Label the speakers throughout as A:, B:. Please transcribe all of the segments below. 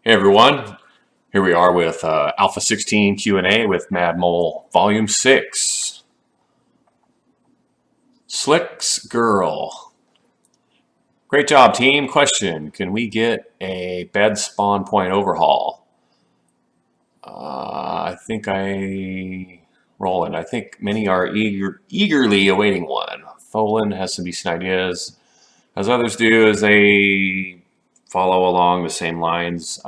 A: Hey everyone, here we are with Alpha 16 Q&A with Mad Mole Volume 6. Slick's Girl. Great job team. Question, can we get a bed spawn point overhaul? Roland, I think many are eagerly awaiting one. Tholan has some decent ideas, as others do, as they follow along the same lines,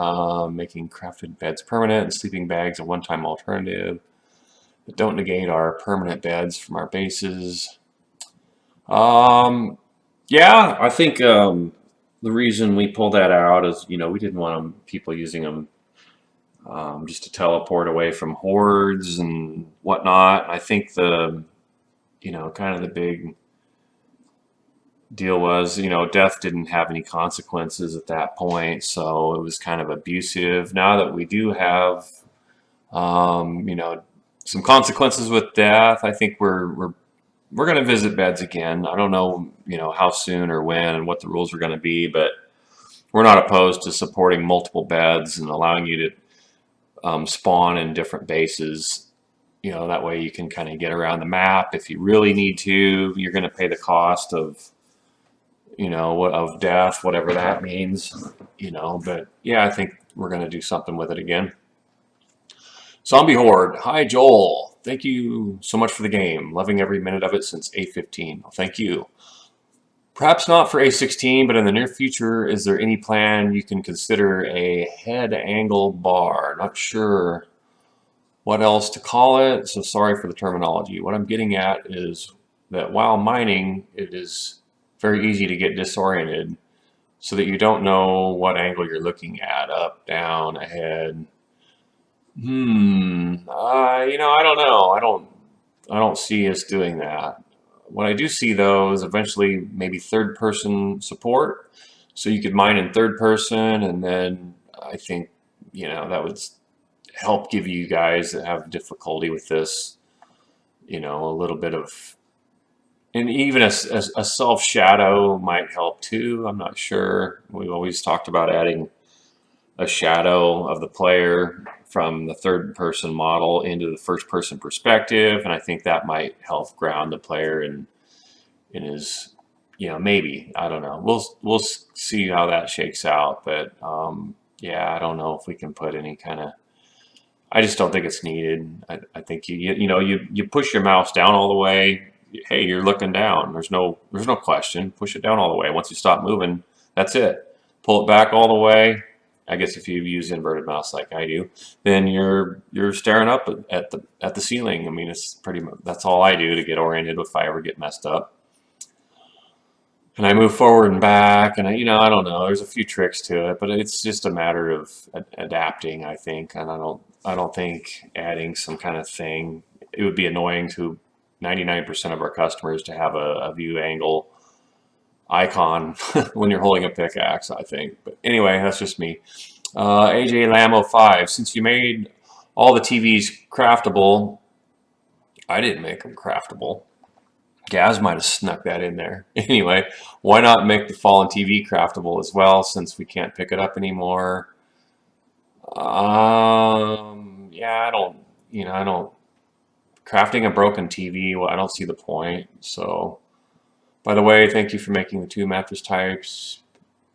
A: making crafted beds permanent and sleeping bags a one-time alternative that don't negate our permanent beds from our bases. Yeah, I think the reason we pulled that out is, we didn't want people using them just to teleport away from hordes and whatnot. I think kind of the big deal was, death didn't have any consequences at that point, so it was kind of abusive. Now that we do have, some consequences with death, I think we're going to visit beds again. I don't know, how soon or when and what the rules are going to be, but we're not opposed to supporting multiple beds and allowing you to spawn in different bases. That way you can kind of get around the map if you really need to. You're going to pay the cost of of death, whatever that means, but yeah, I think we're going to do something with it again. Zombie Horde. Hi, Joel. Thank you so much for the game. Loving every minute of it since A15. Well, thank you. Perhaps not for A16, but in the near future, is there any plan you can consider a head angle bar? Not sure what else to call it, so sorry for the terminology. What I'm getting at is that while mining, it is very easy to get disoriented so that you don't know what angle you're looking at, up, down, ahead. I don't know. I don't see us doing that. What I do see though is eventually maybe third person support. So you could mine in third person, and then I think, that would help give you guys that have difficulty with this, a little bit of, and even a self shadow might help too. I'm not sure. We've always talked about adding a shadow of the player from the third person model into the first person perspective, and I think that might help ground the player in his, maybe, I don't know. We'll see how that shakes out, but yeah, I don't know if we can put any kind of. I just don't think it's needed. I think you push your mouse down all the way. Hey, you're looking down. There's no question. Push it down all the way. Once you stop moving, that's it. Pull it back all the way. I guess if you use inverted mouse like I do, then you're staring up at the ceiling. I mean, it's pretty much, that's all I do to get oriented if I ever get messed up. And I move forward and back, and I don't know. There's a few tricks to it, but it's just a matter of adapting, I think. And I don't think adding some kind of thing. It would be annoying to 99% of our customers to have a view angle icon when you're holding a pickaxe, I think. But anyway, that's just me. AJ Lamo 5, since you made all the TVs craftable, I didn't make them craftable. Gaz might have snuck that in there. Anyway, why not make the fallen TV craftable as well, since we can't pick it up anymore? Yeah, I don't, crafting a broken TV, well, I don't see the point. So, by the way, thank you for making the two mattress types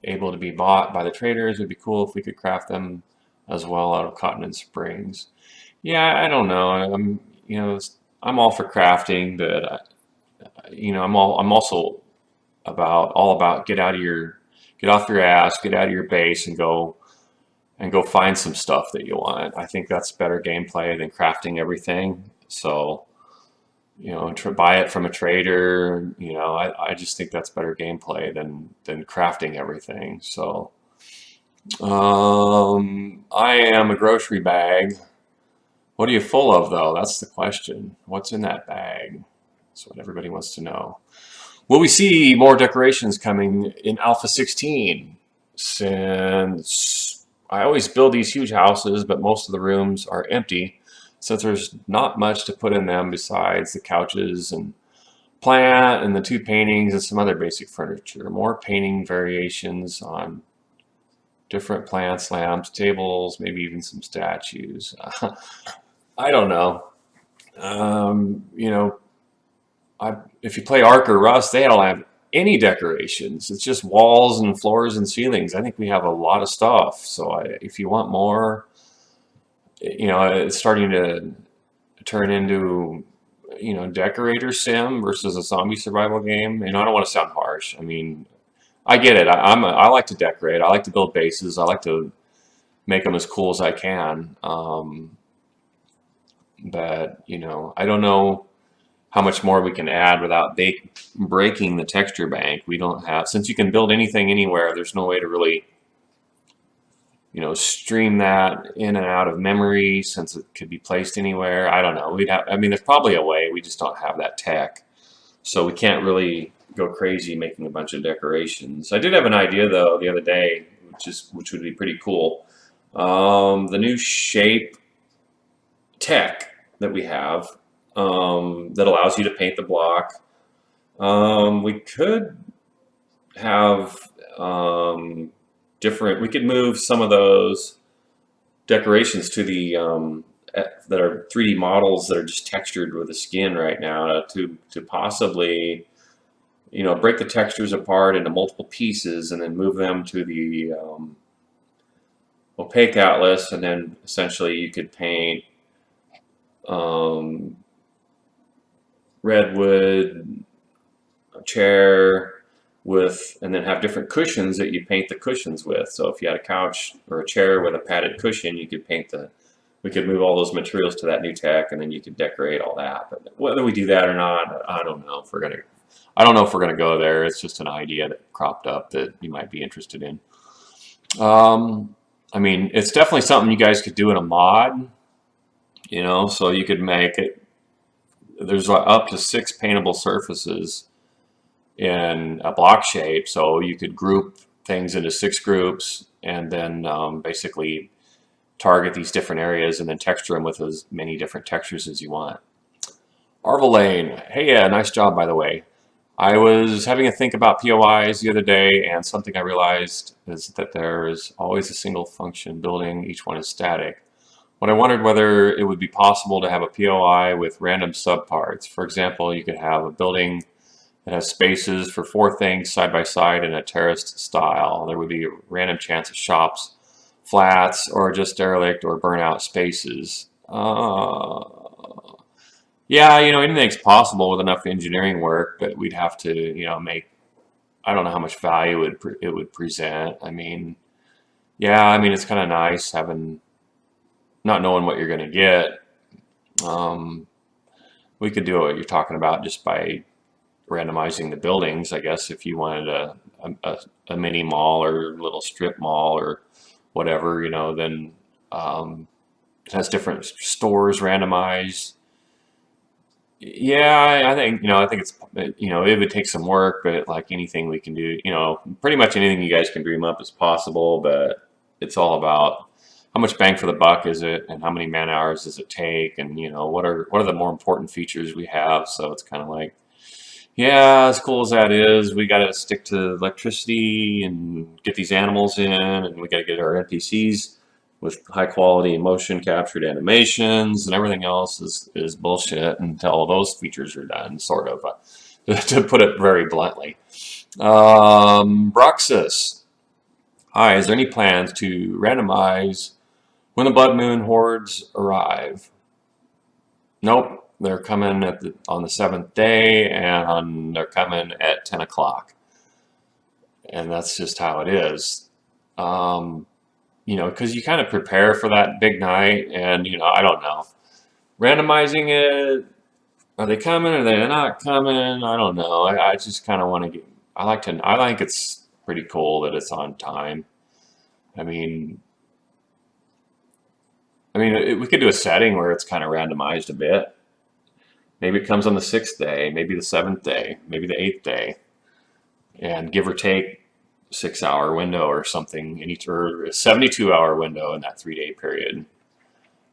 A: able to be bought by the traders. It'd be cool if we could craft them as well out of cotton and springs. Yeah, I don't know. I'm all for crafting, but I'm also all about get off your ass, get out of your base, and go find some stuff that you want. I think that's better gameplay than crafting everything. So, buy it from a trader. I just think that's better gameplay than crafting everything. So, I am a grocery bag. What are you full of, though? That's the question. What's in that bag? That's what everybody wants to know. Will we see more decorations coming in Alpha 16? Since I always build these huge houses, but most of the rooms are empty, since there's not much to put in them besides the couches and plant and the two paintings and some other basic furniture. More painting variations on different plants, lamps, tables, maybe even some statues. I don't know. You know, if you play Ark or Rust, they don't have any decorations. It's just walls and floors and ceilings. I think we have a lot of stuff. So if you want more, it's starting to turn into, decorator sim versus a zombie survival game. I don't want to sound harsh. I mean, I get it. I like to decorate. I like to build bases. I like to make them as cool as I can. But I don't know how much more we can add without breaking the texture bank. We don't have, since you can build anything anywhere, there's no way to really, stream that in and out of memory since it could be placed anywhere. I don't know. I mean, there's probably a way. We just don't have that tech. So we can't really go crazy making a bunch of decorations. I did have an idea though the other day, which would be pretty cool. The new shape tech that we have that allows you to paint the block. We could have different. We could move some of those decorations to the that are 3D models that are just textured with the skin right now to possibly break the textures apart into multiple pieces and then move them to the opaque atlas, and then essentially you could paint redwood, a chair with, and then have different cushions that you paint the cushions with. So if you had a couch or a chair with a padded cushion, you could we could move all those materials to that new tech, and then you could decorate all that. But whether we do that or not, I don't know if we're gonna go there. It's just an idea that cropped up that you might be interested in. I mean, it's definitely something you guys could do in a mod, so you could make it. There's up to 6 paintable surfaces in a block shape, so you could group things into 6 groups and then basically target these different areas and then texture them with as many different textures as you want. Arvel Lane, hey, yeah, nice job, by the way. I was having a think about POIs the other day, and something I realized is that there is always a single function building. Each one is static. When I wondered whether it would be possible to have a POI with random subparts. For example, you could have a building that has spaces for 4 things side by side in a terraced style. There would be a random chance of shops, flats, or just derelict or burnout spaces. Yeah, anything's possible with enough engineering work, but we'd have to, make. I don't know how much value it would present. I mean, yeah, I mean it's kind of nice having not knowing what you're going to get. Um, we could do what you're talking about just by randomizing the buildings, I guess, if you wanted a mini mall or little strip mall or whatever, then it has different stores randomized. Yeah, I think it's, it would take some work, but like anything we can do, pretty much anything you guys can dream up is possible, but it's all about how much bang for the buck is it, and how many man hours does it take, and what are the more important features we have. So it's kind of like, yeah, as cool as that is, we got to stick to electricity and get these animals in, and we got to get our NPCs with high quality motion captured animations, and everything else is bullshit until those features are done, sort of, to put it very bluntly. Bruxus. Hi, is there any plans to randomize when the Blood Moon hordes arrive? Nope, they're coming on the 7th day, and they're coming at 10 o'clock. And that's just how it is. Because you kind of prepare for that big night, and, I don't know. Randomizing it, are they coming? Are they not coming? I don't know. I just kind of want to get, I think it's pretty cool that it's on time. I mean, we could do a setting where it's kind of randomized a bit. Maybe it comes on the 6th day, maybe the 7th day, maybe the 8th day, and give or take 6-hour window or something in each, or a 72-hour window in that 3-day period.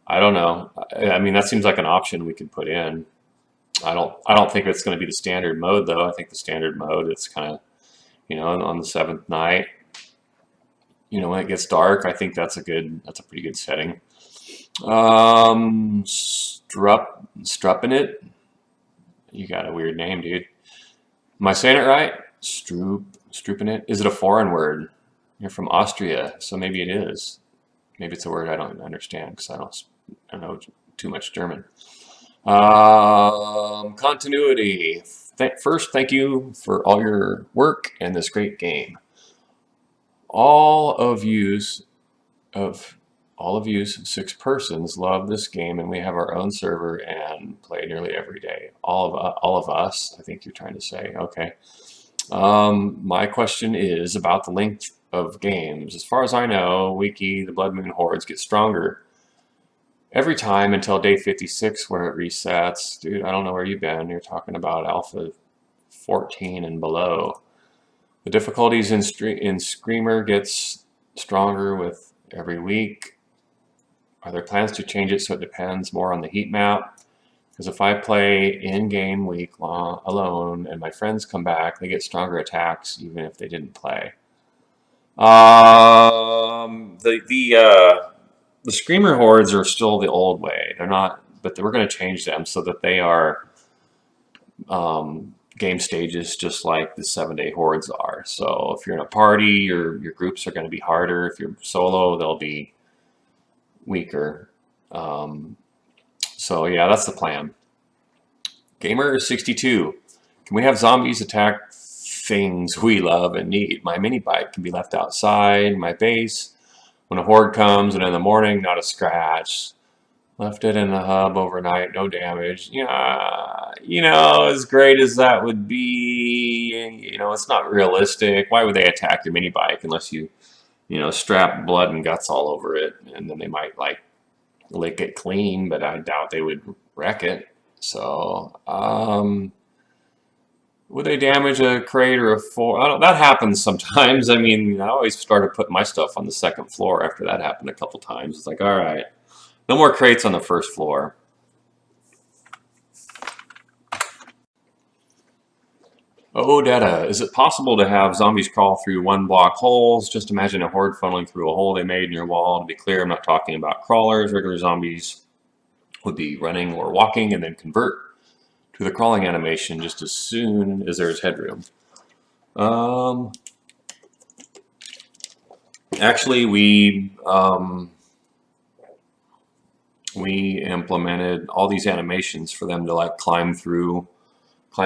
A: I don't know. I mean, that seems like an option we could put in. I don't think it's going to be the standard mode though. I think the standard mode, it's kind of, on the 7th night, when it gets dark, I think that's a pretty good setting. Strupping it. You got a weird name, dude. Am I saying it right? Strooping it. Is it a foreign word? You're from Austria, so maybe it is. Maybe it's a word I don't understand because I don't know too much German. Continuity. First, thank you for all your work and this great game. All of you, 6 persons, love this game, and we have our own server and play nearly every day. All of us, I think you're trying to say. Okay. My question is about the length of games. As far as I know, Wiki, the Blood Moon Hordes get stronger every time until day 56 where it resets. Dude, I don't know where you've been. You're talking about Alpha 14 and below. The difficulties in Screamer gets stronger with every week. Are there plans to change it so it depends more on the heat map? Because if I play in-game week long alone and my friends come back, they get stronger attacks even if they didn't play. The Screamer Hordes are still the old way. They're not, but we're going to change them so that they are game stages just like the 7-day Hordes are. So if you're in a party, your groups are going to be harder. If you're solo, they'll be weaker. So yeah, that's the plan. Gamer62. Can we have zombies attack things we love and need? My mini bike can be left outside my base. When a horde comes and in the morning, not a scratch. Left it in the hub overnight, no damage. Yeah, as great as that would be, it's not realistic. Why would they attack your mini bike unless you, strap blood and guts all over it, and then they might like lick it clean, but I doubt they would wreck it. So, would they damage a crate or a floor? That happens sometimes. I mean, I always started putting my stuff on the second floor after that happened a couple times. It's like, all right, no more crates on the first floor. Oh, Data, is it possible to have zombies crawl through 1-block holes? Just imagine a horde funneling through a hole they made in your wall. To be clear, I'm not talking about crawlers. Regular zombies would be running or walking and then convert to the crawling animation just as soon as there's headroom. Actually, we implemented all these animations for them to like climb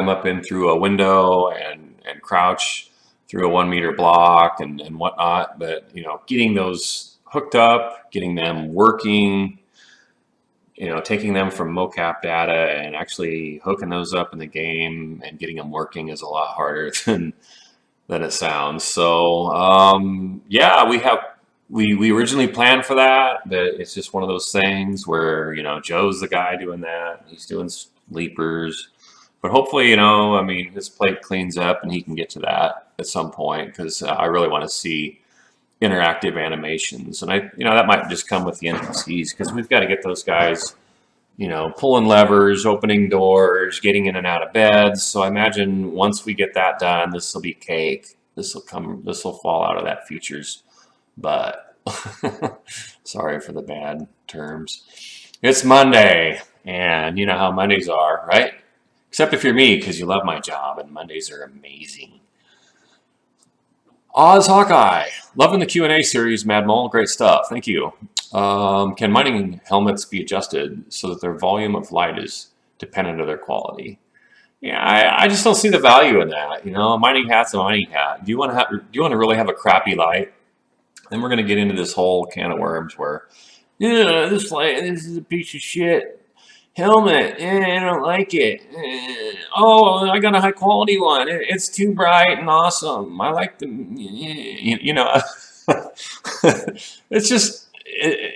A: up in through a window and crouch through a 1-meter block and whatnot. But getting those hooked up, getting them working, taking them from mocap data and actually hooking those up in the game and getting them working is a lot harder than it sounds. So yeah, we originally planned for that, but it's just one of those things where Joe's the guy doing that. He's doing sleepers, but hopefully I mean his plate cleans up and he can get to that at some point because I really want to see interactive animations, and that might just come with the NPCs because we've got to get those guys pulling levers, opening doors, getting in and out of beds. So I imagine once we get that done, this will be cake. This will fall out of that features, but sorry for the bad terms. It's Monday, and you know how Mondays are, right? Except if you're me, because you love my job, and Mondays are amazing. Oz Hawkeye, loving the Q&A series, Mad Mole, great stuff, thank you. Can mining helmets be adjusted so that their volume of light is dependent on their quality? Yeah, I just don't see the value in that. A mining hat's a mining hat. Do you want to really have a crappy light? Then we're going to get into this whole can of worms where, this is a piece of shit helmet. I don't like it. Oh, I got a high quality one. It's too bright and awesome. I like the, it's just,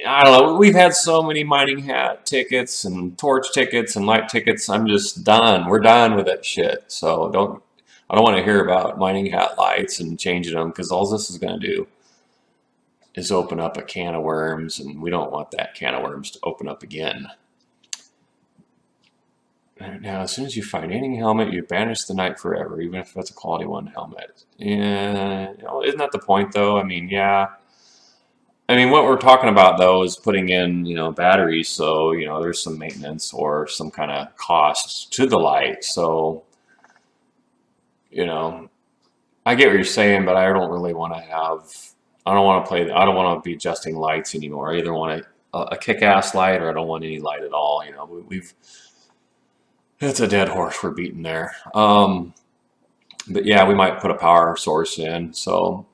A: I don't know. We've had so many mining hat tickets and torch tickets and light tickets. I'm just done. We're done with that shit. So I don't want to hear about mining hat lights and changing them because all this is going to do is open up a can of worms, and we don't want that can of worms to open up again. Now, as soon as you find any helmet, you banish the night forever, even if that's a quality 1 helmet. Yeah, isn't that the point, though? I mean, yeah, I mean, what we're talking about though is putting in, batteries. So, there's some maintenance or some kind of cost to the light. So, you know, I get what you're saying, but I don't really want to have. I don't want to play. I don't want to be adjusting lights anymore. I either want a kick-ass light or I don't want any light at all. We've it's a dead horse we're beating there. But yeah, we might put a power source in, so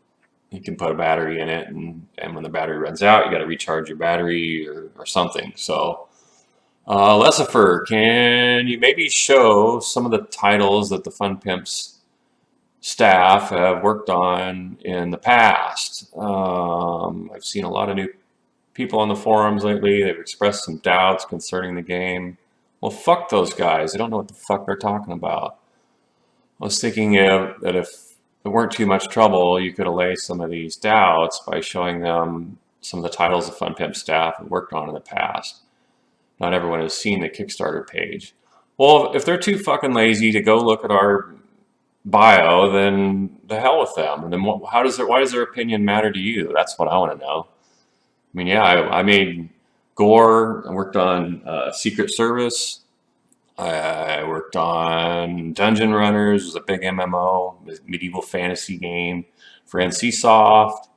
A: you can put a battery in it, and when the battery runs out, you got to recharge your battery or something. So, Lessifer, can you maybe show some of the titles that the Fun Pimps staff have worked on in the past? I've seen a lot of new people on the forums lately. They've expressed some doubts concerning the game. Well, fuck those guys. They don't know what the fuck they're talking about. I was thinking that if it weren't too much trouble, you could allay some of these doubts by showing them some of the titles the Fun Pimp staff have worked on in the past. Not everyone has seen the Kickstarter page. Well, if they're too fucking lazy to go look at our bio, then the hell with them. And then why does their opinion matter to you? That's what I want to know. I mean, yeah, I made Gore. I worked on Secret Service. I worked on Dungeon Runners, it was a big MMO, medieval fantasy game for NCSoft.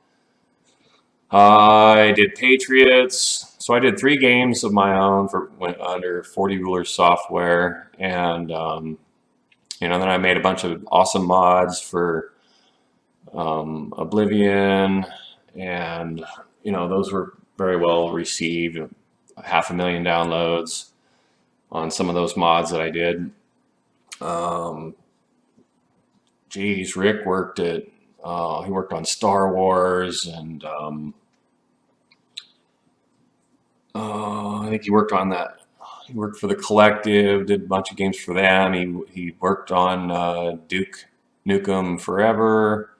A: I did Patriots. So I did 3 games of my own went under 40 Ruler software, and then I made a bunch of awesome mods for Oblivion, and those were very well received. 500,000 downloads on some of those mods that I did. Geez, Rick he worked on Star Wars, and I think he worked on that. He worked for the Collective, did a bunch of games for them. He worked on Duke Nukem Forever,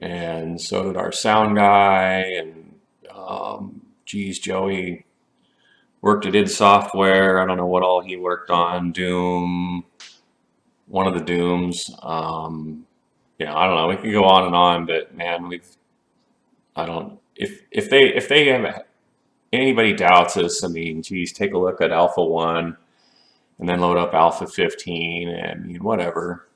A: and so did our sound guy. And Joey worked at id Software. I don't know what all he worked on. Doom, one of the Dooms. I don't know. We can go on and on, but man, I don't. If they have anybody doubts us, I mean, geez, take a look at Alpha 1 and then load up Alpha 15. I mean, whatever.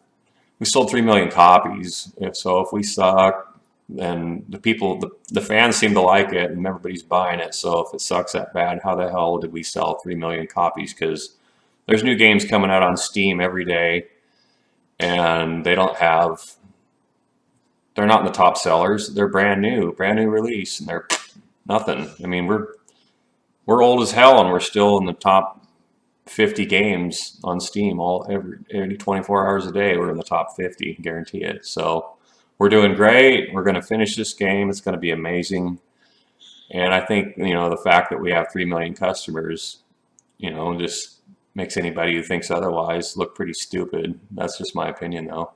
A: We sold 3 million copies. If we suck, then the fans seem to like it, and everybody's buying it. So if it sucks that bad, how the hell did we sell 3 million copies? Because there's new games coming out on Steam every day, and they're not in the top sellers. They're brand new release, and they're nothing. I mean, we're old as hell, and we're still in the top 50 games on Steam. Every 24 hours a day, we're in the top 50, guarantee it. So we're doing great. We're going to finish this game. It's going to be amazing. And I think the fact that we have 3 million customers, just makes anybody who thinks otherwise look pretty stupid. That's just my opinion, though.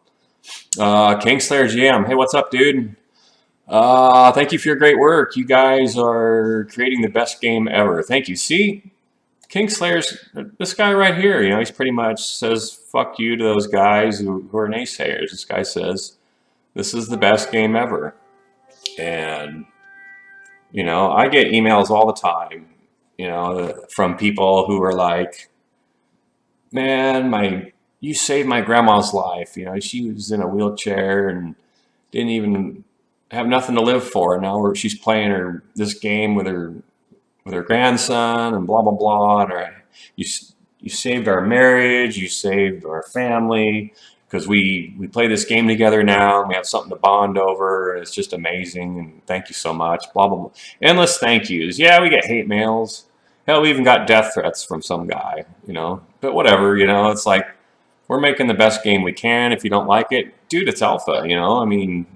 A: Kingslayer GM, hey, what's up, dude? Thank you for your great work. You guys are creating the best game ever. Thank you. See, Kingslayer's this guy right here. He's pretty much says fuck you to those guys who are naysayers. This guy says this is the best game ever, and I get emails all the time, from people who are like, man, you saved my grandma's life. She was in a wheelchair and didn't even have nothing to live for. And now she's playing this game with her grandson and blah, blah, blah. And you saved our marriage. You saved our family because we play this game together now and we have something to bond over. And it's just amazing. And thank you so much. Blah, blah, blah. Endless thank yous. Yeah, we get hate mails. Hell, we even got death threats from some guy, but whatever, it's like, we're making the best game we can. If you don't like it, dude, it's alpha, I mean,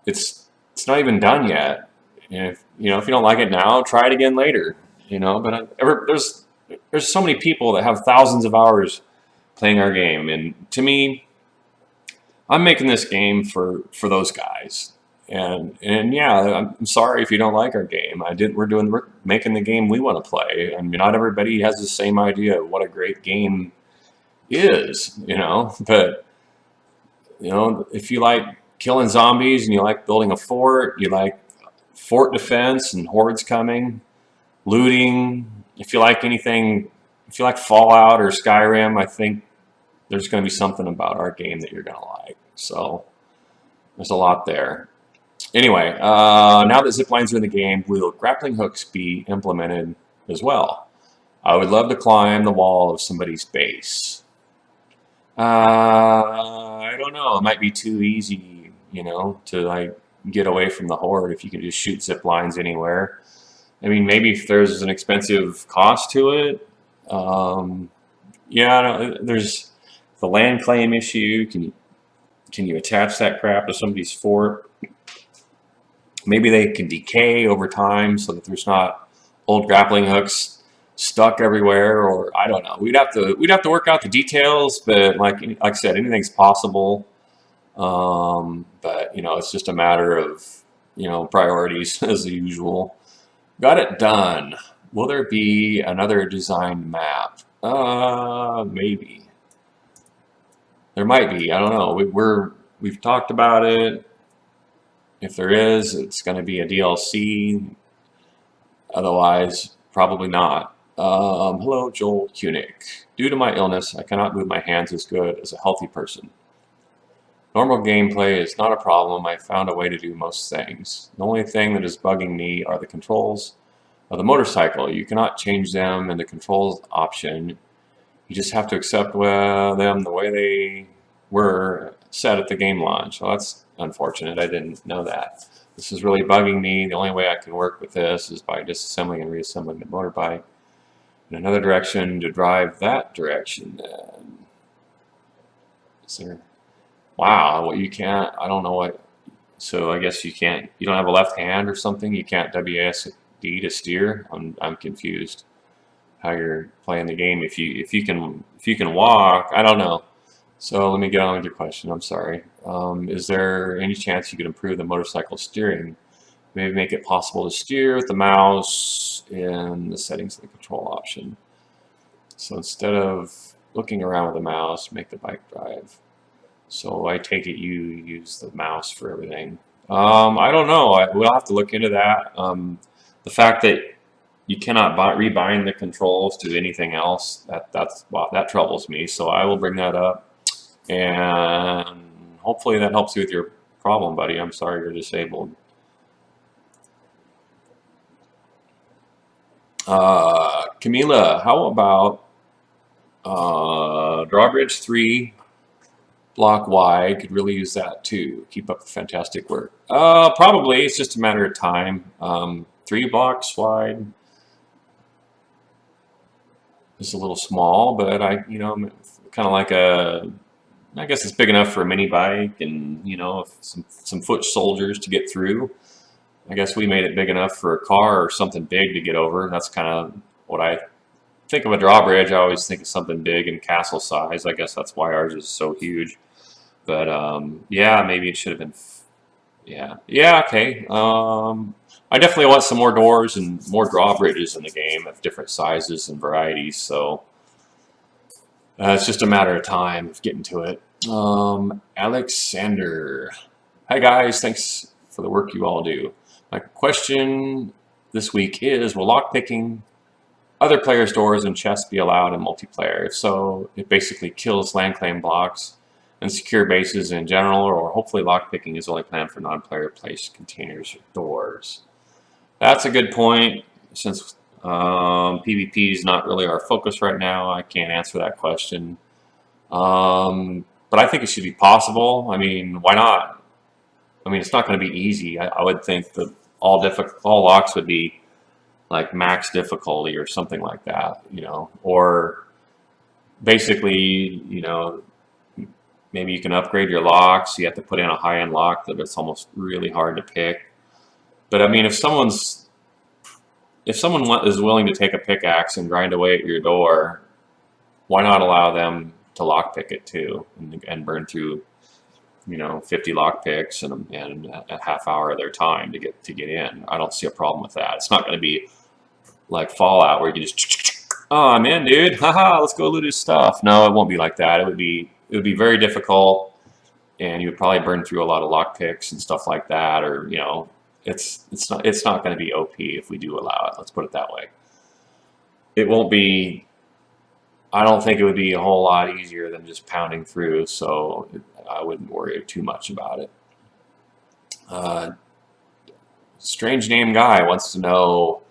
A: it's not even done yet. If you don't like it now, try it again later, but there's so many people that have thousands of hours playing our game. And to me, I'm making this game for those guys. And yeah, I'm sorry if you don't like our game. We're making the game we want to play. I mean, not everybody has the same idea of what a great game is, but if you like killing zombies and you like building a fort, you like fort defense and hordes coming, looting. If you like anything, if you like Fallout or Skyrim, I think there's going to be something about our game that you're going to like. So there's a lot there. Anyway, now that zip lines are in the game, will grappling hooks be implemented as well? I would love to climb the wall of somebody's base. I don't know. It might be too easy, to like get away from the horde if you can just shoot zip lines anywhere. I mean, maybe if there's an expensive cost to it. Yeah, there's the land claim issue. Can you attach that crap to somebody's fort? Maybe they can decay over time so that there's not old grappling hooks stuck everywhere, or I don't know. We'd have to work out the details, but like I said, anything's possible. But it's just a matter of priorities as usual. Got it done. Will there be another designed map? Maybe. There might be. I don't know. We've talked about it. If there is, it's going to be a DLC. Otherwise, probably not. Hello, Joel Huenink. Due to my illness, I cannot move my hands as good as a healthy person. Normal gameplay is not a problem. I found a way to do most things. The only thing that is bugging me are the controls of the motorcycle. You cannot change them in the controls option. You just have to accept them the way they were set at the game launch. Well, that's unfortunate. I didn't know that. This is really bugging me. The only way I can work with this is by disassembling and reassembling the motorbike in another direction to drive that direction. Then, is there? Wow. Well, you can't. I don't know what. So I guess you can't. You don't have a left hand or something. You can't WASD to steer. I'm confused how you're playing the game. If you can walk, I don't know. So let me get on with your question. I'm sorry. Is there any chance you could improve the motorcycle steering? Maybe make it possible to steer with the mouse in the settings of the control option. So instead of looking around with the mouse, make the bike drive. So I take it you use the mouse for everything. I don't know. We'll have to look into that. The fact that you cannot rebind the controls to anything else, that troubles me. So I will bring that up. And hopefully that helps you with your problem, buddy. I'm sorry you're disabled. Camila, how about drawbridge 3 block wide? Could really use that too. Keep up the fantastic work. Probably. It's just a matter of time. 3 blocks wide is a little small, but kind of like I guess it's big enough for a mini bike and, some foot soldiers to get through. I guess we made it big enough for a car or something big to get over. That's kind of what I think of a drawbridge. I always think of something big and castle size. I guess that's why ours is so huge. But yeah, maybe it should have been. Yeah, okay. I definitely want some more doors and more drawbridges in the game of different sizes and varieties. So it's just a matter of time of getting to it. Alexander. Hi guys, thanks for the work you all do. My question this week is, will lockpicking other players' doors and chests be allowed in multiplayer? If so, it basically kills land claim blocks and secure bases in general, or hopefully lockpicking is only planned for non-player placed containers or doors. That's a good point. Since PvP is not really our focus right now, I can't answer that question. But I think it should be possible. I mean, why not? I mean, it's not going to be easy. I would think that all locks would be like max difficulty or something like that, or basically, maybe you can upgrade your locks. You have to put in a high-end lock that it's almost really hard to pick. But I mean, if someone is willing to take a pickaxe and grind away at your door, why not allow them to lockpick it too and burn through 50 lock picks and a half hour of their time to get in? I don't see a problem with that. It's not going to be like Fallout where you can just, oh, I'm in, dude. Haha, let's go loot his stuff. No, it won't be like that. It would be very difficult, and you would probably burn through a lot of lock picks and stuff like that, or it's not going to be OP if we do allow it. Let's put it that way. It won't be. I don't think it would be a whole lot easier than just pounding through, so I wouldn't worry too much about it. Strange name guy wants to know,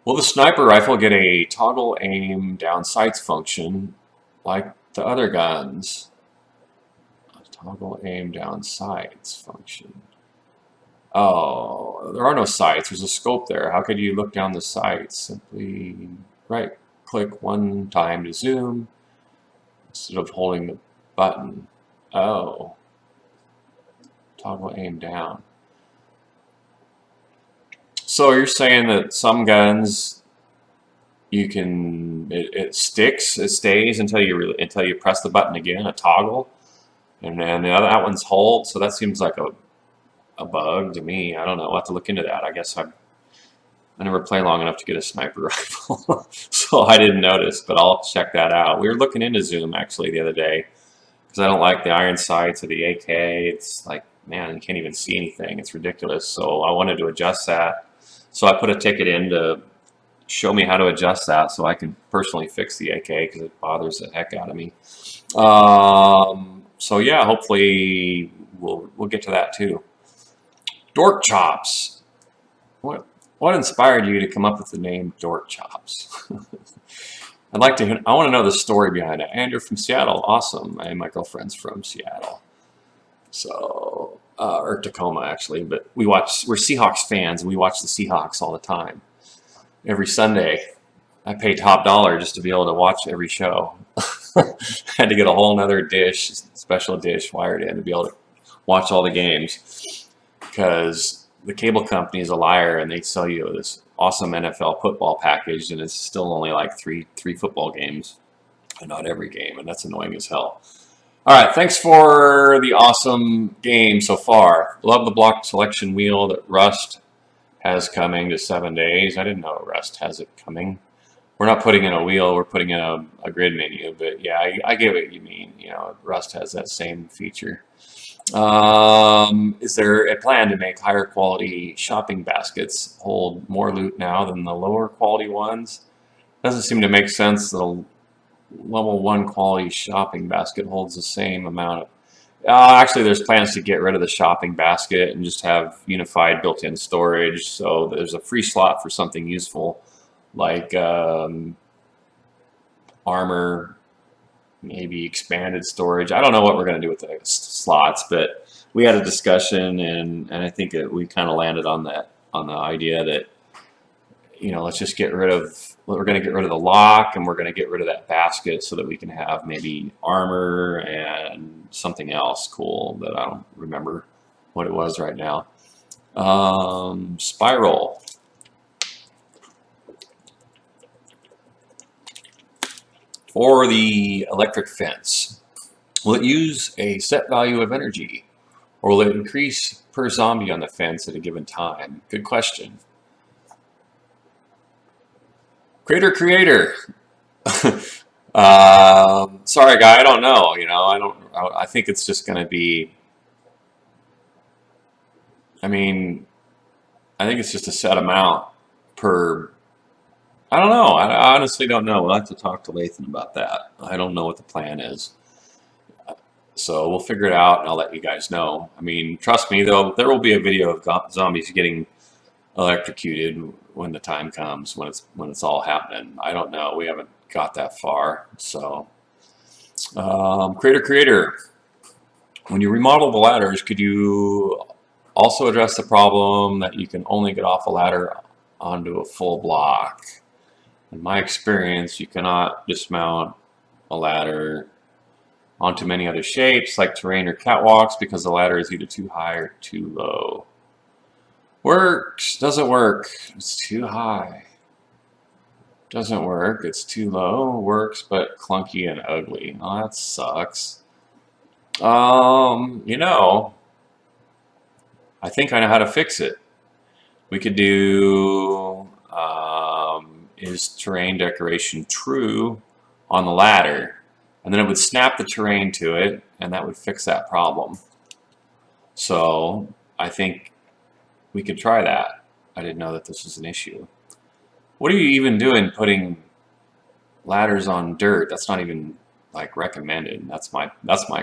A: will the sniper rifle get a toggle aim down sights function like the other guns? A toggle aim down sights function. Oh, there are no sights. There's a scope there. How could you look down the sights? Simply right click one time to zoom instead of holding the button. Oh, toggle aim down. So you're saying that some guns you can it stays until you press the button again, a toggle, and then that one's hold. So that seems like a bug to me. I don't know. I'll have to look into that. I guess I never play long enough to get a sniper rifle, so I didn't notice, but I'll check that out. We were looking into zoom actually the other day because I don't like the iron sights of the AK. It's like, man, you can't even see anything. It's ridiculous. So I wanted to adjust that. So I put a ticket in to show me how to adjust that so I can personally fix the AK because it bothers the heck out of me. So yeah, hopefully we'll get to that too. Dork Chops. What inspired you to come up with the name Dork Chops? I want to know the story behind it. And you're from Seattle. Awesome. My girlfriend's from Seattle. So, or Tacoma actually, but we're Seahawks fans and we watch the Seahawks all the time. Every Sunday. I pay top dollar just to be able to watch every show. Had to get a whole nother special dish wired in to be able to watch all the games because the cable company is a liar and they sell you this awesome NFL football package and it's still only like three football games and not every game, and that's annoying as hell. All right, thanks for the awesome game so far. Love the block selection wheel that Rust has coming to 7 days. I didn't know Rust has it coming. We're not putting in a wheel, we're putting in a grid menu, but yeah, I get what you mean. You know, Rust has that same feature. Is there a plan to make higher quality shopping baskets hold more loot now than the lower quality ones? Doesn't seem to make sense that a level 1 quality shopping basket holds the same amount of... actually, there's plans to get rid of the shopping basket and just have unified built-in storage, so there's a free slot for something useful like armor, maybe expanded storage. I don't know what we're going to do with the slots, but we had a discussion, and I think that we kind of landed on the idea that, you know, let's just get rid of, we're going to get rid of the lock and we're going to get rid of that basket so that we can have maybe armor and something else cool that I don't remember what it was right now. Spiral. For the electric fence, will it use a set value of energy, or will it increase per zombie on the fence at a given time? Good question. Creator. Sorry, guy, I don't know. You know, I think it's just going to be. I mean, I think it's just a set amount per. I don't know. I honestly don't know. We'll have to talk to Lathan about that. I don't know what the plan is. So we'll figure it out and I'll let you guys know. I mean, trust me, though, there will be a video of zombies getting electrocuted when the time comes, when it's all happening. I don't know. We haven't got that far. So, Creator. When you remodel the ladders, could you also address the problem that you can only get off a ladder onto a full block? In my experience, you cannot dismount a ladder onto many other shapes like terrain or catwalks because the ladder is either too high or too low. Works, doesn't work, it's too high. Doesn't work, it's too low, works but clunky and ugly. Oh, that sucks. You know, I think I know how to fix it. We could do is terrain decoration true on the ladder, and then it would snap the terrain to it, and that would fix that problem. So I think we could try that. I didn't know that this was an issue. What are you even doing putting ladders on dirt? That's not even like recommended. That's my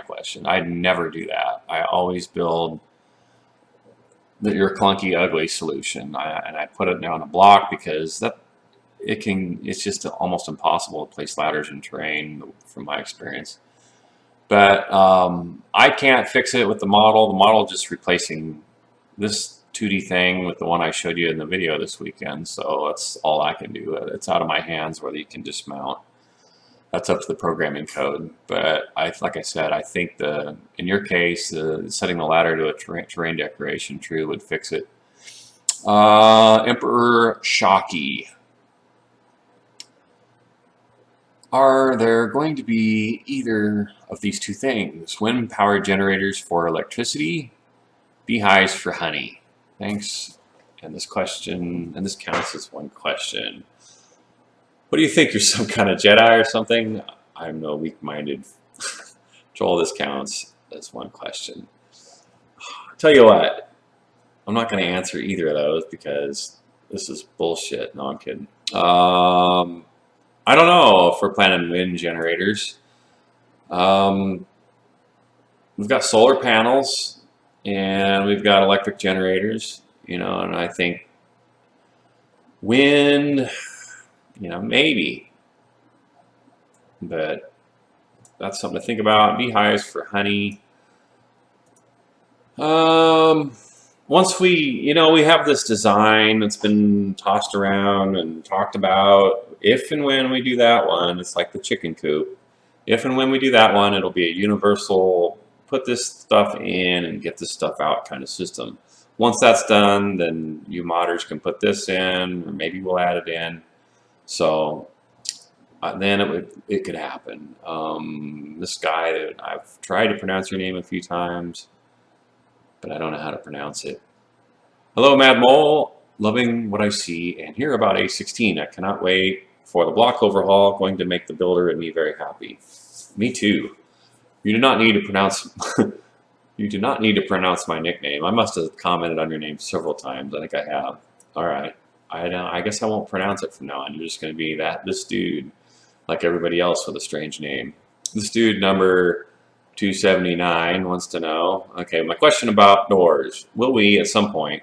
A: question. I'd never do that. I always build your clunky ugly solution, and I put it down a block because it's just almost impossible to place ladders in terrain from my experience. But I can't fix it with the model. The model just replacing this 2D thing with the one I showed you in the video this weekend. So that's all I can do. It's out of my hands whether you can dismount. That's up to the programming code. But like I said, I think in your case, setting the ladder to a terrain decoration tree would fix it. Emperor Shocky. Are there going to be either of these two things? Wind power generators for electricity, beehives for honey. Thanks. And this counts as one question. What do you think? You're some kind of Jedi or something? I'm no weak-minded troll. This counts as one question. Tell you what, I'm not going to answer either of those because this is bullshit. No, I'm kidding. I don't know if we're planning wind generators. We've got solar panels and we've got electric generators, and I think wind, maybe, but that's something to think about. Beehives for honey. Once we have this design that's been tossed around and talked about. If and when we do that one, it's like the chicken coop. If and when we do that one, it'll be a universal put this stuff in and get this stuff out kind of system. Once that's done, then you modders can put this in, or maybe we'll add it in. So then it could happen. This guy, I've tried to pronounce your name a few times, but I don't know how to pronounce it. Hello, Mad Mole. Loving what I see and hear about A16. I cannot wait for the block overhaul. Going to make the builder and me very happy. Me too. You do not need to pronounce. You do not need to pronounce my nickname. I must have commented on your name several times. I think I have. All right. I guess I won't pronounce it from now on. You're just going to be this dude, like everybody else with a strange name. This dude number 279 wants to know. Okay, my question about doors. Will we at some point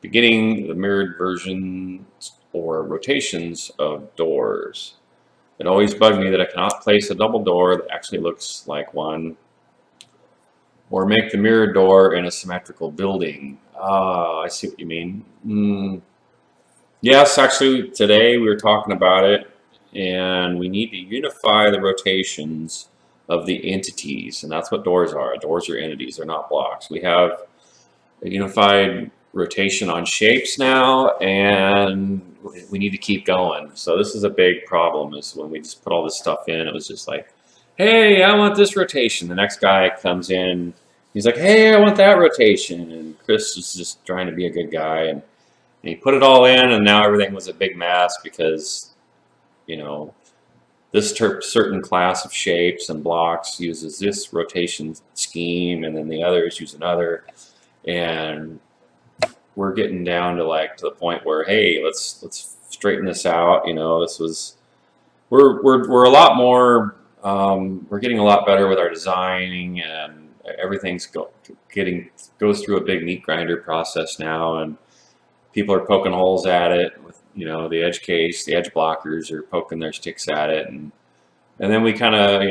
A: be getting the mirrored versions or rotations of doors? It always bugged me that I cannot place a double door that actually looks like one, or make the mirrored door in a symmetrical building. I see what you mean. Yes, actually today we were talking about it, and we need to unify the rotations of the entities, and that's what doors are. Doors are entities, they're not blocks. We have a unified rotation on shapes now, and we need to keep going. So this is a big problem, is when we just put all this stuff in, it was just like, hey, I want this rotation. The next guy comes in, he's like, hey, I want that rotation. And Chris is just trying to be a good guy, and he put it all in, and now everything was a big mess because, this certain class of shapes and blocks uses this rotation scheme, and then the others use another. And we're getting down to the point where, hey, let's straighten this out. We're a lot more. We're getting a lot better with our designing, and everything's goes through a big meat grinder process now, and people are poking holes at it with the edge case, the edge blockers are poking their sticks at it, and then we kind of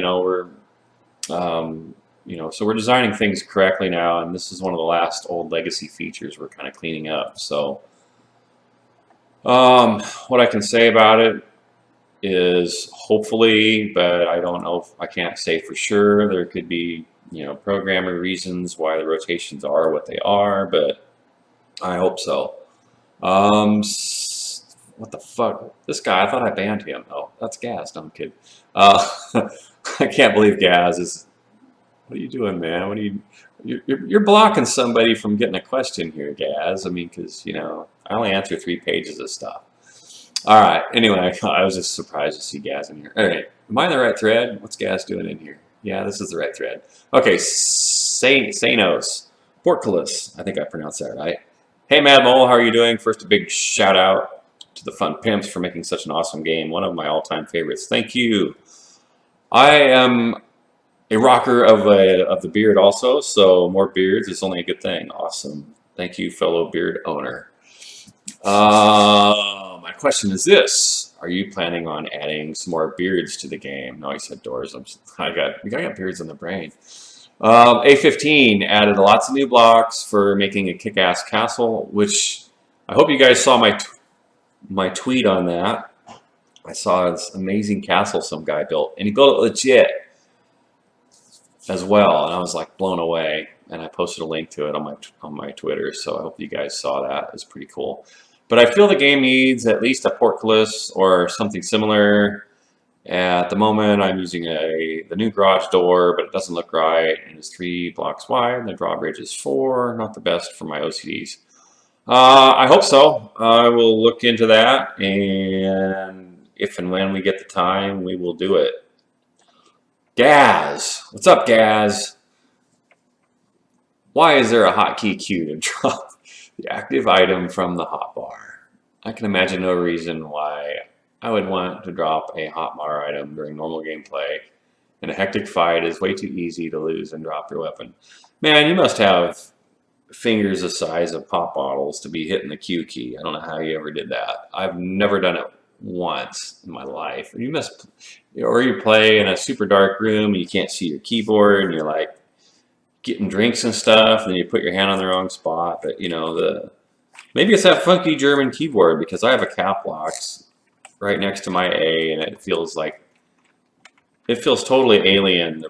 A: so we're designing things correctly now, and this is one of the last old legacy features we're kind of cleaning up. So what I can say about it is hopefully, but I don't know, I can't say for sure. There could be programming reasons why the rotations are what they are, but I hope so. What the fuck? This guy, I thought I banned him. Oh, that's Gaz. No, I'm kidding. I can't believe Gaz is. What are you doing, man? You're blocking somebody from getting a question here, Gaz. I mean, because I only answer 3 pages of stuff. All right. Anyway, I was just surprised to see Gaz in here. All right. Am I in the right thread? What's Gaz doing in here? Yeah, this is the right thread. Okay. Sanos. Portcullis. I think I pronounced that right. Hey, Mad Mole, how are you doing? First, a big shout out to the Fun Pimps for making such an awesome game. One of my all-time favorites. Thank you. I am a rocker of the beard also, so more beards is only a good thing. Awesome. Thank you, fellow beard owner. My question is this: are you planning on adding some more beards to the game? No, I said doors. I got beards in the brain. A15 added lots of new blocks for making a kick-ass castle, which I hope you guys saw my tweet on that. I saw this amazing castle some guy built, and he built it legit as well, and I was like blown away. And I posted a link to it on my Twitter, so I hope you guys saw that. It's pretty cool. But I feel the game needs at least a portcullis or something similar. At the moment, I'm using the new garage door, but it doesn't look right, and it's 3 blocks wide, and the drawbridge is 4. Not the best for my OCDs. I hope so. I will look into that, and if and when we get the time, we will do it. Gaz! What's up, Gaz? Why is there a hotkey queue to drop the active item from the hotbar? I can imagine no reason why I would want to drop a hotbar item during normal gameplay. In a hectic fight, it's way too easy to lose and drop your weapon. Man, you must have fingers the size of pop bottles to be hitting the Q key. I don't know how you ever did that. I've never done it once in my life. Or you play in a super dark room and you can't see your keyboard and you're like getting drinks and stuff, and then you put your hand on the wrong spot. But maybe it's that funky German keyboard, because I have a cap locks right next to my A, and it feels totally alien.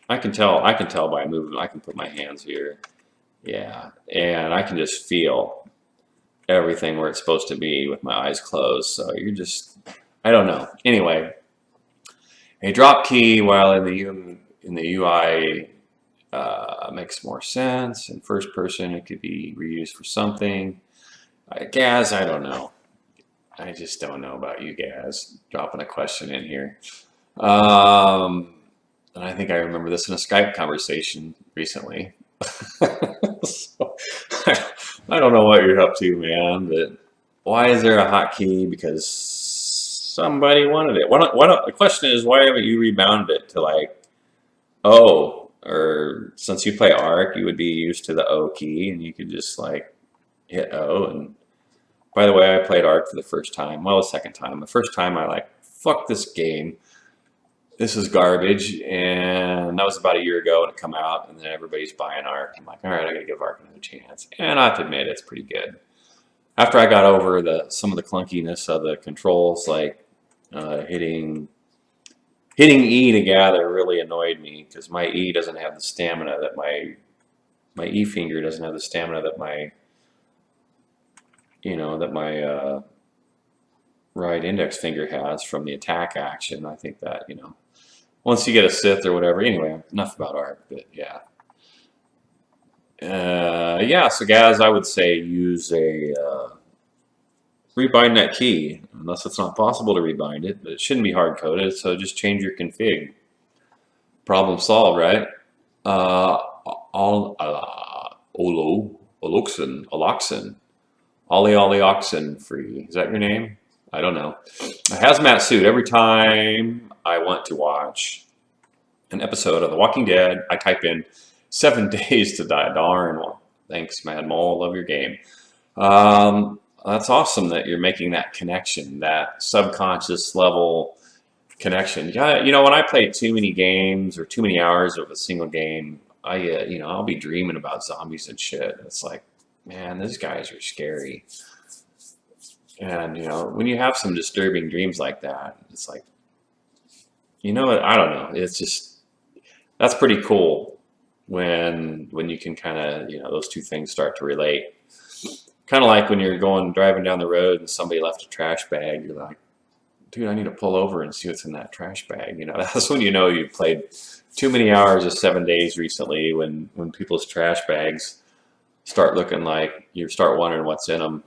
A: I can tell by moving. I can put my hands here, yeah, and I can just feel everything where it's supposed to be with my eyes closed. So I don't know. Anyway, a drop key while in the UI makes more sense. In first person, it could be reused for something. Gaz, I don't know. I just don't know about you guys dropping a question in here. And I think I remember this in a Skype conversation recently. So, I don't know what you're up to, man, but why is there a hotkey? Because somebody wanted it. The question is, why haven't you rebounded it to like O? Or since you play Arc, you would be used to the O key, and you could just like hit O. And by the way, I played Arc for the first time. Well, the second time. The first time I like, fuck this game. This is garbage. And that was about a year ago when it come out, and then everybody's buying Arc. I'm like, all right, I gotta give Arc another chance. And I have to admit, it's pretty good. After I got over some of the clunkiness of the controls, like hitting E to gather really annoyed me, because my E doesn't have the stamina that my E finger doesn't have the stamina that my right index finger has from the attack action. I think that once you get a Sith or whatever. Anyway, enough about Arc, but yeah. Yeah, so Gaz, I would say use rebind that key, unless it's not possible to rebind it, but it shouldn't be hard-coded, so just change your config. Problem solved, right? Oloxen. Ollie Oxen free. Is that your name? I don't know. A hazmat suit. Every time I want to watch an episode of The Walking Dead, I type in 7 days to die. Darn. Well, thanks, Mad Mole. Love your game. That's awesome that you're making that connection, that subconscious level connection. Yeah, when I play too many games or too many hours of a single game, I'll be dreaming about zombies and shit. It's like, man, those guys are scary. And when you have some disturbing dreams like that, it's like, I don't know. It's just, that's pretty cool when you can kind of, those two things start to relate. Kind of like when you're driving down the road and somebody left a trash bag, you're like, dude, I need to pull over and see what's in that trash bag. That's when you've played too many hours of 7 days recently, when people's trash bags start looking like you start wondering what's in them.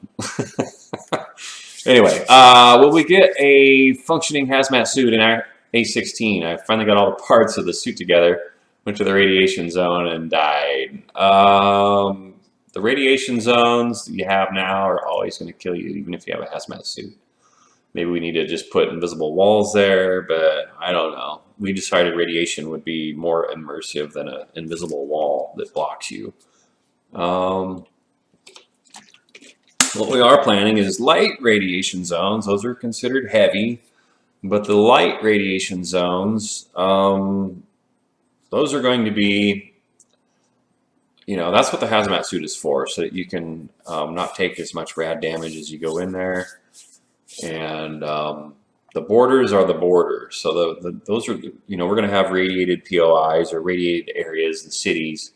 A: Anyway, will we get a functioning hazmat suit in A16? I finally got all the parts of the suit together, went to the radiation zone and died. the radiation zones that you have now are always going to kill you, even if you have a hazmat suit. Maybe we need to just put invisible walls there, but I don't know. We decided radiation would be more immersive than an invisible wall that blocks you. What we are planning is light radiation zones. Those are considered heavy, but the light radiation zones, those are going to be, that's what the hazmat suit is for, so that you can not take as much rad damage as you go in there. And the borders are the borders. So those are, we're going to have radiated POIs or radiated areas in cities,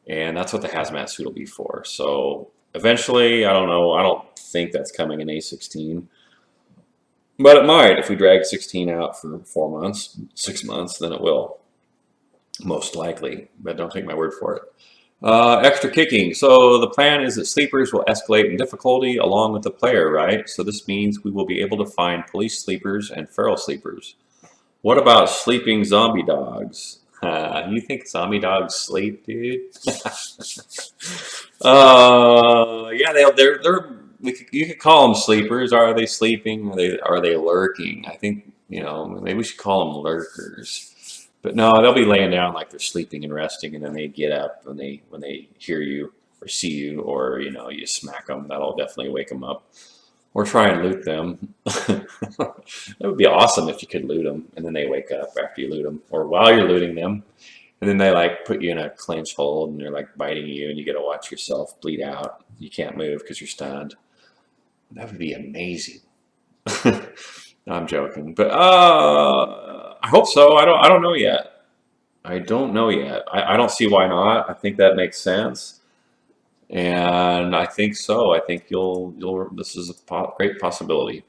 A: and that's what the hazmat suit will be for. So eventually, I don't know, I don't think that's coming in A16, but it might. If we drag 16 out for 4 months, 6 months, then it will, most likely, but don't take my word for it. Extra kicking. So the plan is that sleepers will escalate in difficulty along with the player, right? So this means we will be able to find police sleepers and feral sleepers. What about sleeping zombie dogs? You think zombie dogs sleep, dude? Yeah, you could call them sleepers. Are they sleeping? Are they lurking? I think, maybe we should call them lurkers. But no, they'll be laying down like they're sleeping and resting, and then they get up when they hear you or see you, or you smack them. That'll definitely wake them up. Or try and loot them. That would be awesome if you could loot them, and then they wake up after you loot them, or while you're looting them, and then they like put you in a clinch hold, and they're like biting you, and you got to watch yourself bleed out. You can't move because you're stunned. That would be amazing. No, I'm joking, but I hope so. I don't know yet. I don't know yet. I don't see why not. I think that makes sense, and I think so. I think this is a great possibility.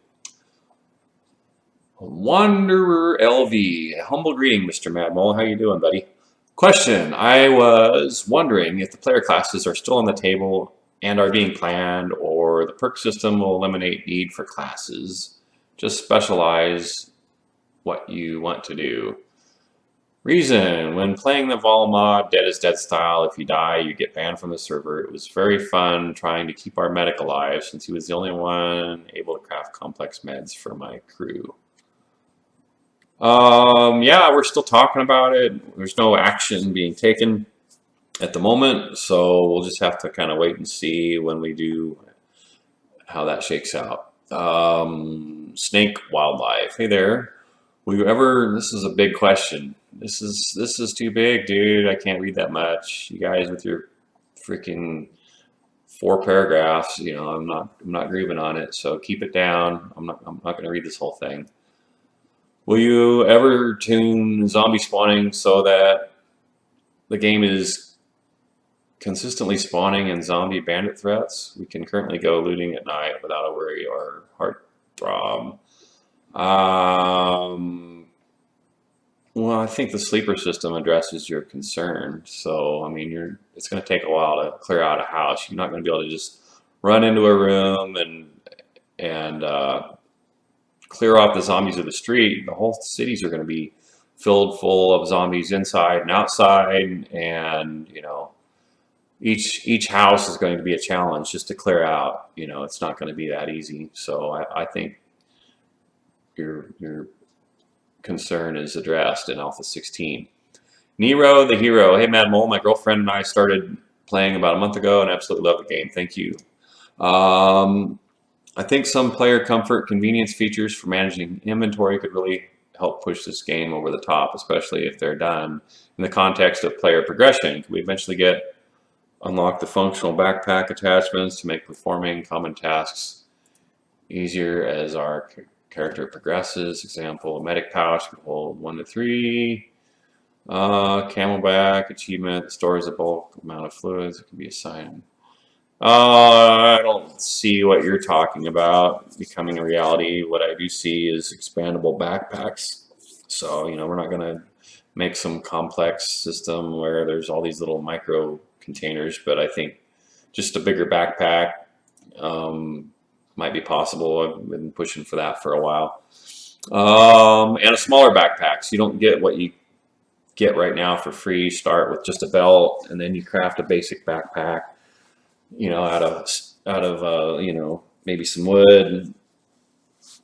A: Wanderer LV, a humble greeting, Mr. Madmole. How you doing, buddy? Question: I was wondering if the player classes are still on the table and are being planned, or the perk system will eliminate need for classes. Just specialize what you want to do. Reason: when playing the Vol mod, Dead is Dead style, if you die, you get banned from the server. It was very fun trying to keep our medic alive, since he was the only one able to craft complex meds for my crew. Yeah, we're still talking about it. There's no action being taken at the moment, so we'll just have to kind of wait and see when we do how that shakes out. Snake wildlife. Hey there. Will you ever? This is a big question. This is too big, dude. I can't read that much. You guys with your freaking 4 paragraphs. I'm not grooving on it. So keep it down. I'm not going to read this whole thing. Will you ever tune zombie spawning so that the game is consistently spawning and zombie bandit threats? We can currently go looting at night without a worry or heart throb. Well, I think the sleeper system addresses your concern. So, I mean, it's going to take a while to clear out a house. You're not going to be able to just run into a room and clear off the zombies of the street. The whole cities are going to be filled full of zombies inside and outside, and each house is going to be a challenge just to clear out. It's not going to be that easy. So I think your concern is addressed in Alpha 16. Nero the Hero. Hey, Mad Mole, my girlfriend and I started playing about a month ago and absolutely love the game. Thank you. I think some player comfort convenience features for managing inventory could really help push this game over the top, especially if they're done in the context of player progression. Can we eventually unlock the functional backpack attachments to make performing common tasks easier as our character progresses? Example, a medic pouch can hold 1 to 3. Camelback achievement stores a bulk amount of fluids. It can be assigned. I don't see what you're talking about becoming a reality. What I do see is expandable backpacks. So, we're not going to make some complex system where there's all these little micro containers, but I think just a bigger backpack might be possible. I've been pushing for that for a while. And a smaller backpack, so you don't get what you get right now for free. Start with just a belt, and then you craft a basic backpack. out of maybe some wood,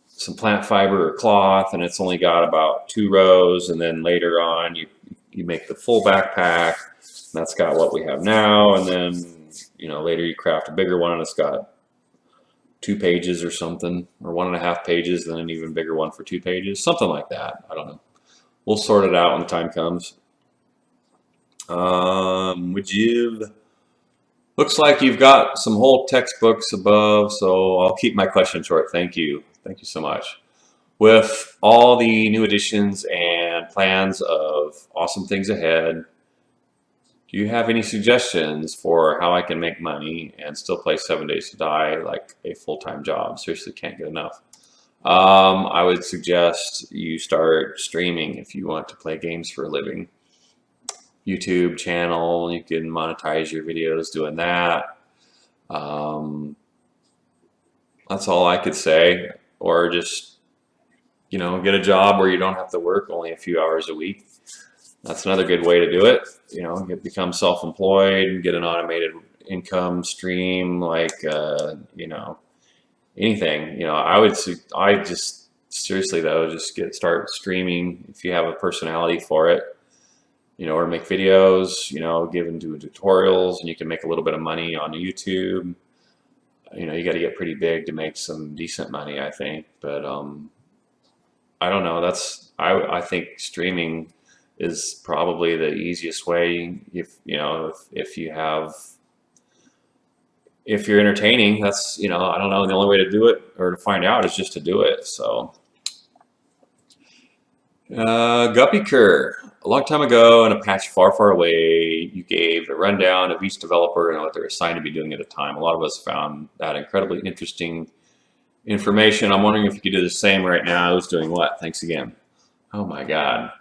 A: some plant fiber or cloth, and it's only got about 2 rows, and then later on you make the full backpack. And that's got what we have now, and then later you craft a bigger one, and it's got 2 pages or something, or 1.5 pages, then an even bigger one for 2 pages, something like that. I don't know. We'll sort it out when the time comes. Would you? Looks like you've got some whole textbooks above, so I'll keep my question short. Thank you. Thank you so much. With all the new additions and plans of awesome things ahead, do you have any suggestions for how I can make money and still play 7 Days to Die like a full-time job? Seriously, can't get enough. I would suggest you start streaming if you want to play games for a living. YouTube channel, you can monetize your videos doing that. That's all I could say. Or just, get a job where you don't have to work only a few hours a week. That's another good way to do it. Become self-employed and get an automated income stream, like, anything. I just seriously though, just start streaming if you have a personality for it. Or make videos, give and do tutorials, and you can make a little bit of money on YouTube. You got to get pretty big to make some decent money, I think. But I don't know. I think streaming is probably the easiest way. If you're entertaining, that's I don't know. The only way to do it or to find out is just to do it. So. Guppy Kerr, a long time ago in a patch far, far away, you gave a rundown of each developer and what they're assigned to be doing at a time. A lot of us found that incredibly interesting information. I'm wondering if you could do the same right now. Who's doing what? Thanks again. Oh my God.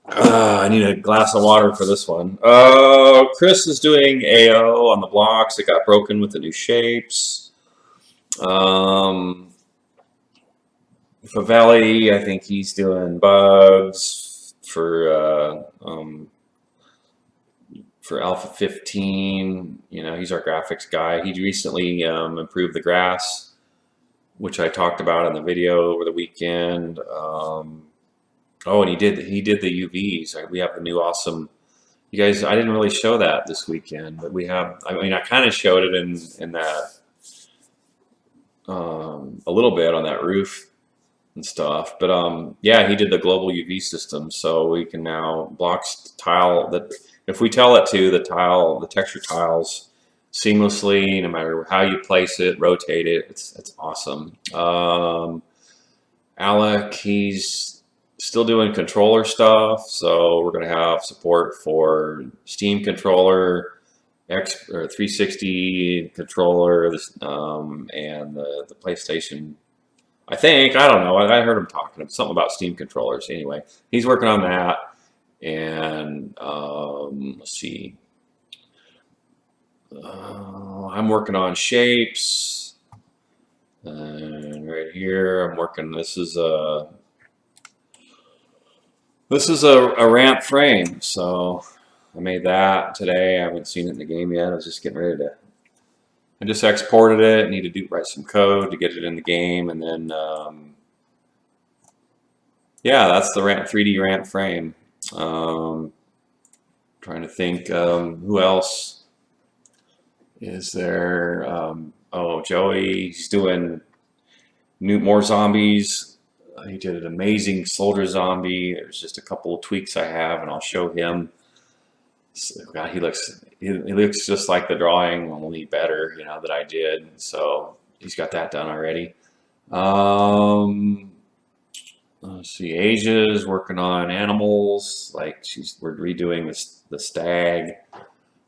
A: I need a glass of water for this one. Chris is doing AO on the blocks that got broken with the new shapes. Favelli, I think he's doing bugs for Alpha 15. He's our graphics guy. He recently improved the grass, which I talked about in the video over the weekend. And he did the UVs. We have the new awesome. You guys, I didn't really show that this weekend, but we have. I kind of showed it in that a little bit on that roof and stuff, but yeah, he did the global UV system, so we can now block tile that if we tell it to the texture tiles seamlessly, no matter how you place it, rotate it. It's awesome. Alec, he's still doing controller stuff, so we're going to have support for Steam controller, X or 360 controller, and the PlayStation. I don't know. I heard him talking something about Steam controllers. Anyway, he's working on that. And let's see. I'm working on shapes. And right here, I'm working. This is a ramp frame. So I made that today. I haven't seen it in the game yet. I was just getting ready to. I just exported it. Need to write some code to get it in the game, and then yeah, that's the 3D ramp frame. Trying to think who else is there. Joey, he's doing more zombies. He did an amazing soldier zombie. There's just a couple of tweaks I have, and I'll show him. So, God, he looks just like the drawing, only better, that I did. So he's got that done already. Let's see, Asia's working on animals. Like we're redoing the stag.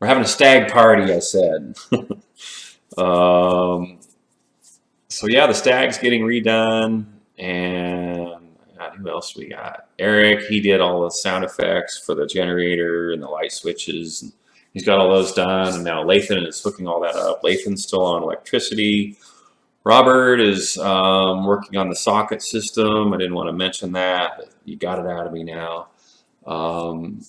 A: We're having a stag party, I said. So yeah, the stag's getting redone, and who else we got? Eric, he did all the sound effects for the generator and the light switches. And he's got all those done, and now Lathan is hooking all that up. Lathan's still on electricity. Robert is working on the socket system. I didn't want to mention that, but you got it out of me now. And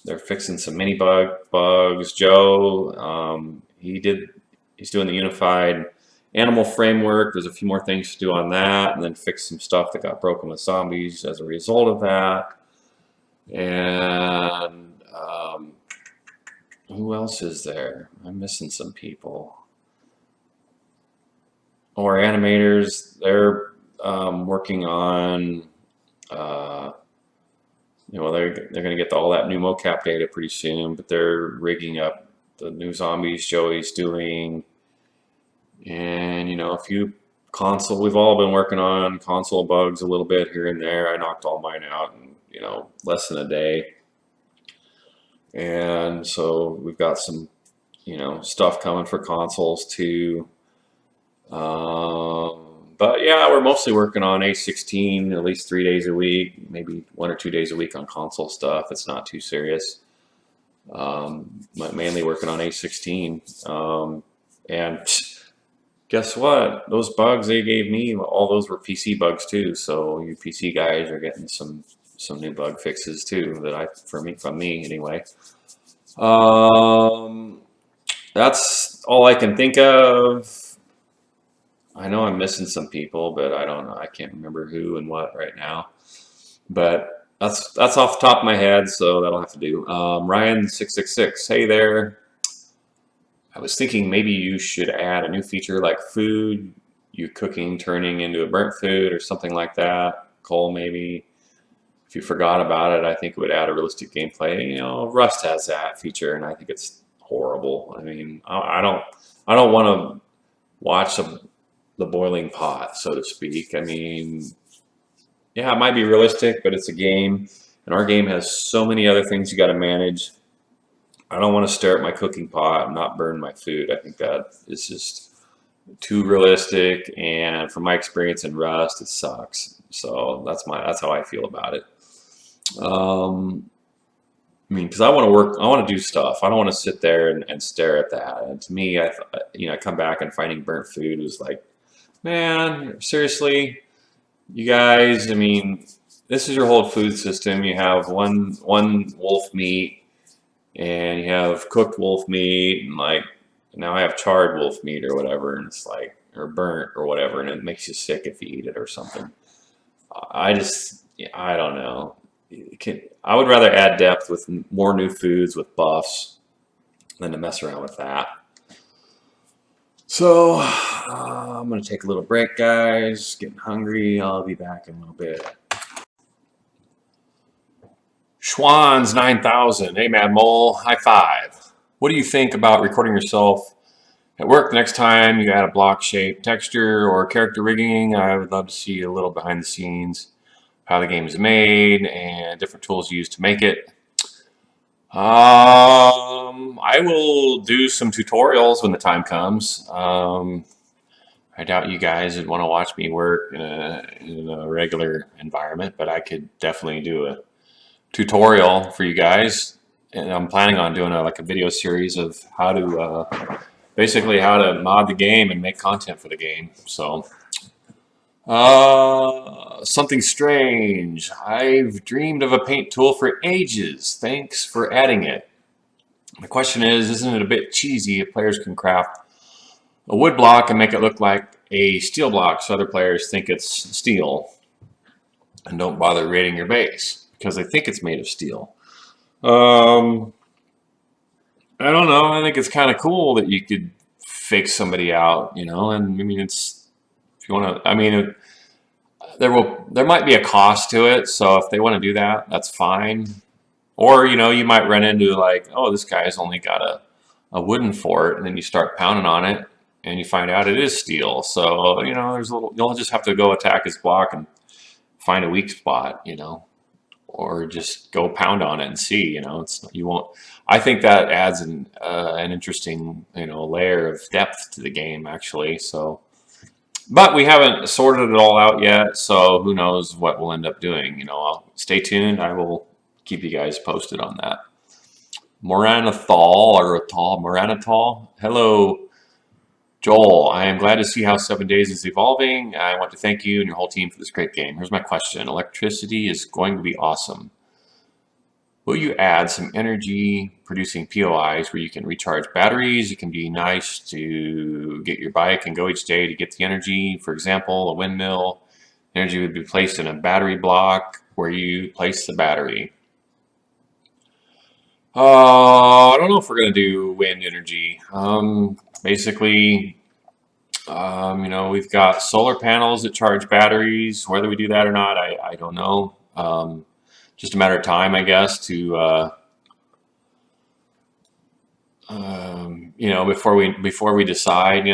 A: they're fixing some mini bugs. Joe, he's doing the unified animal framework. There's a few more things to do on that, and then fix some stuff that got broken with zombies as a result of that. And who else is there? I'm missing some people. Our animators, they're working on, they're going to get all that new mocap data pretty soon, but they're rigging up the new zombies Joey's doing, and a few console. We've all been working on console bugs a little bit here and there. I knocked all mine out in less than a day, and so we've got some stuff coming for consoles too. But yeah, we're mostly working on A16 at least 3 days a week, maybe 1 or 2 days a week on console stuff. It's not too serious. Mainly working on A16. And guess what? Those bugs they gave me, all those were PC bugs too. So you PC guys are getting some new bug fixes too from me anyway. That's all I can think of. I know I'm missing some people, but I don't know. I can't remember who and what right now. But that's off the top of my head, so that'll have to do. Ryan666, hey there. I was thinking maybe you should add a new feature like food you cooking turning into a burnt food or something like that. Cole, maybe. If you forgot about it, I think it would add a realistic gameplay. Rust has that feature, and I think it's horrible. I mean, I don't want to watch the boiling pot, so to speak. I mean, yeah, it might be realistic, but it's a game, and our game has so many other things you got to manage. I don't want to stare at my cooking pot and not burn my food. I think that is just too realistic, and from my experience in Rust, it sucks. So that's how I feel about it. I mean, because I want to work, I want to do stuff. I don't want to sit there and stare at that. And to me, I come back and finding burnt food was like, man, seriously, you guys. I mean, this is your whole food system. You have one wolf meat, and you have cooked wolf meat, and like now I have charred wolf meat or whatever, and it's like or burnt or whatever, and it makes you sick if you eat it or something. I don't know. I would rather add depth with more new foods with buffs than to mess around with that. So I'm going to take a little break, guys. Getting hungry. I'll be back in a little bit. Schwann's 9000. Hey, Mad Mole. High five. What do you think about recording yourself at work the next time you add a block shape, texture, or character rigging? I would love to see a little behind the scenes, how the game is made, and different tools used to make it. I will do some tutorials when the time comes. I doubt you guys would want to watch me work in a regular environment, but I could definitely do a tutorial for you guys. And I'm planning on doing a video series of how to basically how to mod the game and make content for the game. So something strange. I've dreamed of a paint tool for ages. Thanks for adding it. The question is, isn't it a bit cheesy if players can craft a wood block and make it look like a steel block so other players think it's steel and don't bother rating your base because they think it's made of steel? I don't know. I think it's kind of cool that you could fake somebody out, and I mean, if you want to, I mean, there might be a cost to it, so if they want to do that, that's fine. Or you might run into like, oh, this guy's only got a wooden fort, and then you start pounding on it, and you find out it is steel. So there's you'll just have to go attack his block and find a weak spot, or just go pound on it and see. You won't. I think that adds an interesting layer of depth to the game actually. So. But we haven't sorted it all out yet, so who knows what we'll end up doing. I'll stay tuned. I will keep you guys posted on that. Moranithal. Hello, Joel. I am glad to see how 7 Days is evolving. I want to thank you and your whole team for this great game. Here's my question. Electricity is going to be awesome. will you add some energy producing POIs where you can recharge batteries? It can be nice to get your bike and go each day to get the energy. For example, a windmill, energy would be placed in a battery block where you place the battery. I don't know if we're going to do wind energy. Basically, we've got solar panels that charge batteries. Whether we do that or not, I don't know. Just a matter of time, I guess, to before we decide.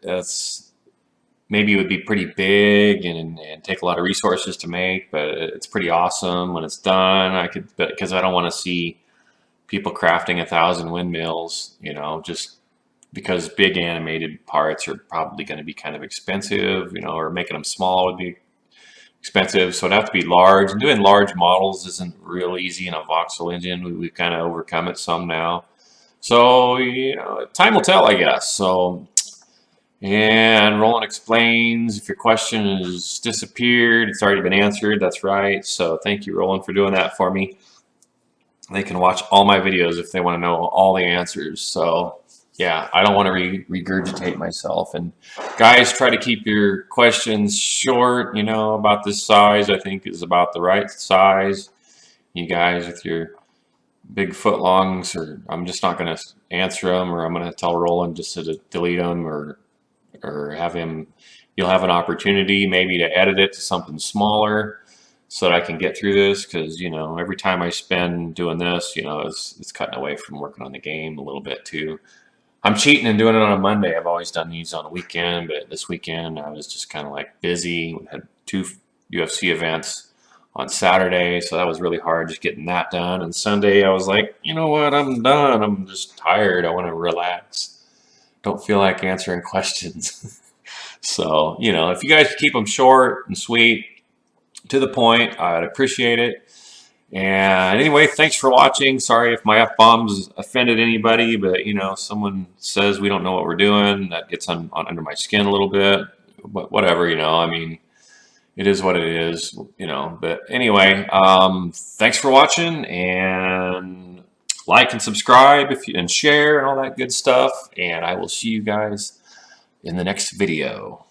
A: That's maybe it would be pretty big and take a lot of resources to make, but it's pretty awesome when it's done. Because I don't want to see people crafting 1,000 windmills, just because big animated parts are probably going to be kind of expensive, or making them small would be expensive. So it'd have to be large. And doing large models isn't real easy in a voxel engine. We've kind of overcome it some now. So, time will tell, I guess. So, and Roland explains, if your question has disappeared, it's already been answered. That's right. So thank you, Roland, for doing that for me. They can watch all my videos if they want to know all the answers. So yeah, I don't want to regurgitate myself. And guys, try to keep your questions short. About this size, I think is about the right size. You guys with your big footlongs, or I'm just not going to answer them, or I'm going to tell Roland just to delete them, or have him. You'll have an opportunity maybe to edit it to something smaller, so that I can get through this, because every time I spend doing this, it's cutting away from working on the game a little bit too. I'm cheating and doing it on a Monday. I've always done these on a weekend, but this weekend I was just kind of like busy. We had 2 UFC events on Saturday, so that was really hard just getting that done. And Sunday I was like, you know what, I'm done. I'm just tired. I want to relax. Don't feel like answering questions. So, if you guys keep them short and sweet, to the point, I'd appreciate it. And anyway, thanks for watching. Sorry if my F-bombs offended anybody, but someone says we don't know what we're doing. That gets under my skin a little bit. But whatever, I mean, it is what it is, But anyway, thanks for watching, and like and subscribe and share and all that good stuff. And I will see you guys in the next video.